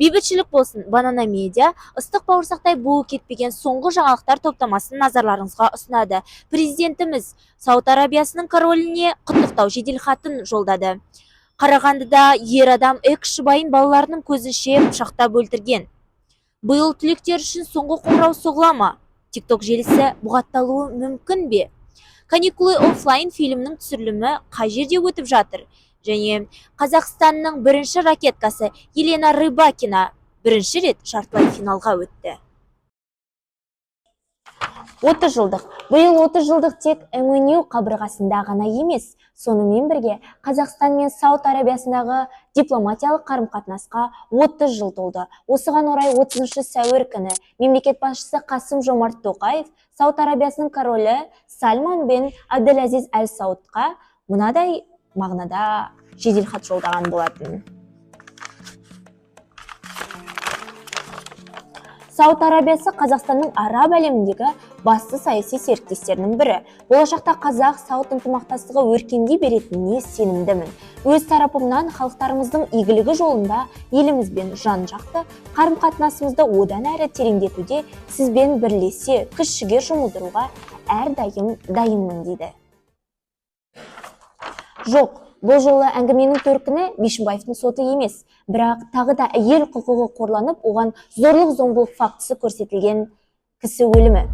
Бейбітшілік болсын, Банана Медиа ыстық бауырсақтай буы кетпеген соңғы жаңалықтар топтамасын назарларыңызға ұсынады. Президентіміз Сауд Арабиясының короліне құттықтау жеделхатын жолдады. Қарағандыда ер адам экс жұбайын балаларының көзінше пышақтап өлтірген. Биыл түлектер үшін соңғы қоңырау соғыла ма? TikTok желісі бұғатталуы мүмкін бе? Каникулы оффлайн фильмнің түсірілімі қай жерде өтіп жатыр? Және Қазақстанның бірінші ракеткасы Елена Рыбакина бірінші рет жартылай финалға өтті. 30 жылдық. Биыл 30 жылдық тек МНУ қабырғасында ғана емес, сонымен бірге Қазақстан мен Сауд Арабиясындағы дипломатиялық қарым-қатынасқа 30 жыл толды. Осыған орай 30 сәуір күні мемлекет басшысы Қасым-Жомарт Тоқаев Сауд Арабиясының королі Сальман бен Абделазиз Аль Саудқа мынадай мағынада жеделхат жолдаған болатын. Сауд Арабиясы Қазақстанның араб әлеміндегі басты саяси серіктестерінің бірі. Болашақта Қазақ-Сауд ынтымақтастығы өркендей беретініне сенімдімін. Өз тарапымнан халықтарымыздың игілігі жолында елімізбен жан-жақты қарым-қатынасымызды одан әрі тереңдетуде сізбен бірлесе күш-жігер жұмылдыруға әрдайым дайынмын дейді. Жоқ, бұл жолы әңгіменің төркіні Бишімбаевтың соты емес, бірақ тағы да әйел құқығы қорланып, оған зорлық-зомбылық фактісі көрсетілген кісі өлімі.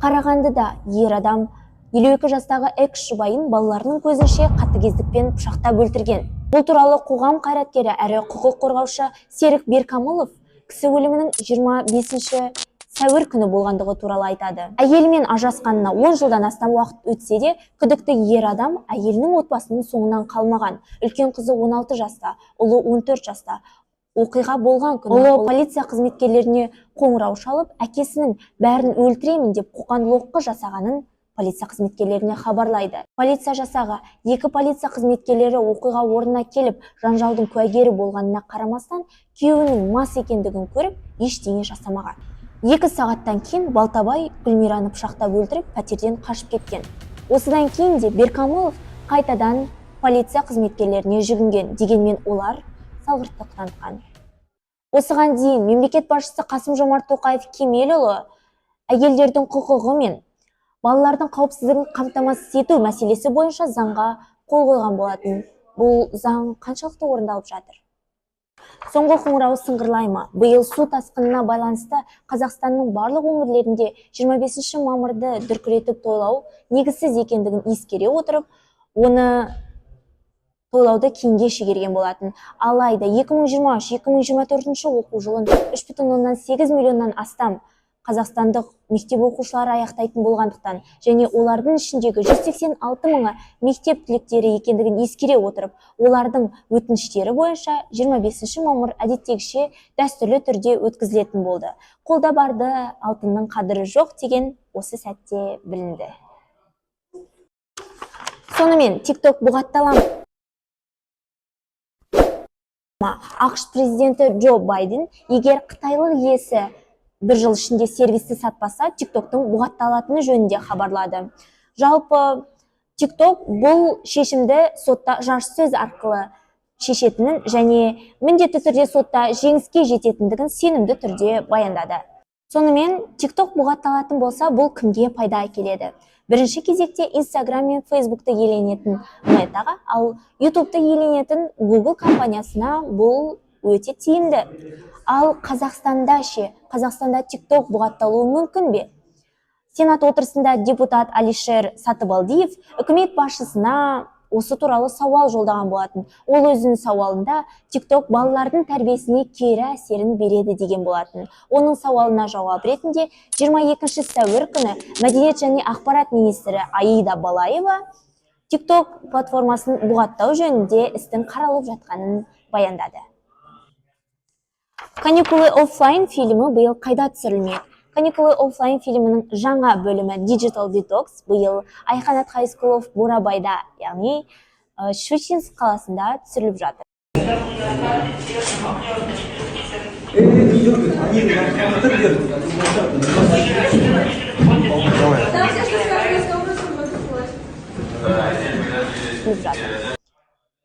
Қарағандыда ер адам 52 жастағы экс жұбайын балаларының көзінше қатыгездікпен пышақтап өлтірген. Бұл туралы қоғам қайраткері әрі құқық қорғаушы Серік Беркамылов кісі өлімінің 25 сәуір күні болғандығы туралы айтады. Әйелімен ажырасқанына 10 жылдан астам уақыт өтсе де, күдікті ер адам әйелінің отбасының соңынан қалмаған. Үлкен қызы 16 жаста, ұлы 14 жаста. Оқиға болған күні ұлы полиция қызметкерлеріне қоңырау шалып, әкесінің бәрін өлтіремін деп қоқан-лоққы жасағанын полиция қызметкерлеріне хабарлайды. Полиция жасағы 2 полиция қызметкерлері оқиға орнына келіп, жанжалдың куәгері болғанына қарамастан, күйеуінің мас екендігін көріп, ештеңе жасамаған. 2 сағаттан кейін Балтабай Гүлмираны пышақтап өлтіріп, пәтерден қашып кеткен. Осыдан кейін де Беркамылов қайтадан полиция қызметкерлеріне жүгінген, дегенмен олар салғырттық танытқан. Осыған дейін мемлекет басшысы Қасым-Жомарт Тоқаев Кемелұлы әйелдердің құқығы мен балалардың қауіпсіздігін қамтамасыз ету мәселесі бойынша заңға қол қойған болатын. Бұл заң қаншалықты орындалып жатыр? Соңғы қоңырау сыңғырлай ма? Биыл су тасқынына байланысты Қазақстанның барлық өңірлерінде 25 мамырды дүркіретіп тойлау негізсіз екендігін ескере отырып, оны тойлауды кейінге шегерген болатын. Алайда 2023-2024 оқу жылын 3,8 миллионнан астам қазақстандық мектеп оқушылары аяқтайтын болғандықтан және олардың ішіндегі 186 мыңы мектеп түлектері екендігін ескере отырып, олардың өтініштері бойынша 25 мамыр әдеттегіше дәстүрлі түрде өткізілетін болды. Қолда барды алтынның қадірі жоқ деген осы сәтте білінді. Сонымен TikTok бұғатталам. ақш президенті Джо Байден егер қытайлық иесі 1 жыл ішінде сервисті сатпаса, TikTok-тың бұғатталатыны жөнінде хабарлады. Жалпы, TikTok бұл шешімді сотта жарыссөз арқылы шешетінін және міндетті түрде сотта жеңіске жететіндігін сенімді түрде баяндады. Сонымен, TikTok бұғатталатын болса, бұл кімге пайда әкеледі? Бірінші кезекте Instagram мен Facebook'ты иеленетін Metaға, ал YouTube'ты иеленетін Google компаниясына бұл өте тиімді. Ал Қазақстанда TikTok бұғатталуы мүмкін бе? Сенат отырысында депутат Алишер Сатыбалдиев үкімет басшысына осы туралы сауал жолдаған болатын. Ол өзінің сауалында TikTok балалардың тәрбиесіне кері әсерін береді деген болатын. Оның сауалына жауап ретінде 22 сәуір күні Мәдениет және ақпарат министрі Аида Балаева TikTok платформасын бұғаттау жөнінде істің қаралып жатқанын баяндады. Каникулы оффлайн фильмі биыл қайда түсірілмек? Каникулы оффлайн фильмінің жаңа бөлімі Digital Detox биыл Айқанат High School of Бурабайда, яғни Щучинск қаласында түсіріліп жатыр.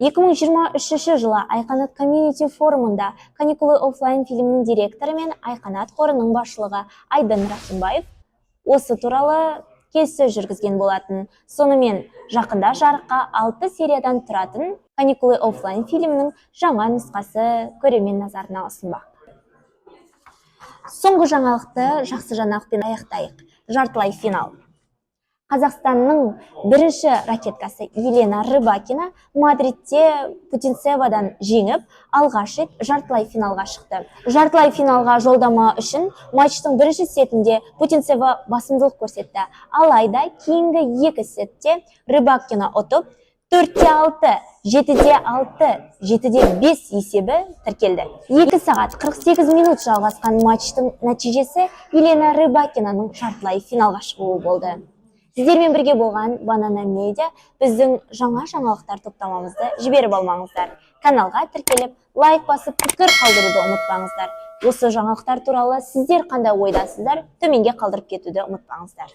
2023 жылы Айқанат комьюнити форумында каникулы офлайн фильмнің директоры мен Айқанат қорының басшылығы Айдын Рахимбаев осы туралы келіссөз жүргізген болатын. Сонымен жақында жарыққа 6 сериядан тұратын каникулы офлайн фильмнің жаңа нұсқасы көрермен назарына ұсынбақ. Соңғы жаңалықты жақсы жаңалықпен аяқтайық. Жартылай финал. Қазақстанның бірінші ракеткасы Елена Рыбакина Мадридте Путинцевадан жеңіп, алғаш рет жартылай финалға шықты. Жартылай финалға жолдама үшін матчтың бірінші сетінде Путинцева басымдылық көрсетті. Алайда кейінгі екі сетте Рыбакина ұтып, 4-6, 7-6, 7-5 есебі тіркелді. 2 сағат 48 минут жалғасқан матчтың нәтижесі Елена Рыбакинаның жартылай финалға шығуы болды. Сіздермен бірге болған Банана Медиа, біздің жаңа жаңалықтар топтамамызды жіберіп алмаңыздар. Каналға тіркеліп, лайк басып, пікір қалдыруды ұмытпаңыздар. Осы жаңалықтар туралы сіздер қандай ойдасыздар, төменге қалдырып кетуді ұмытпаңыздар.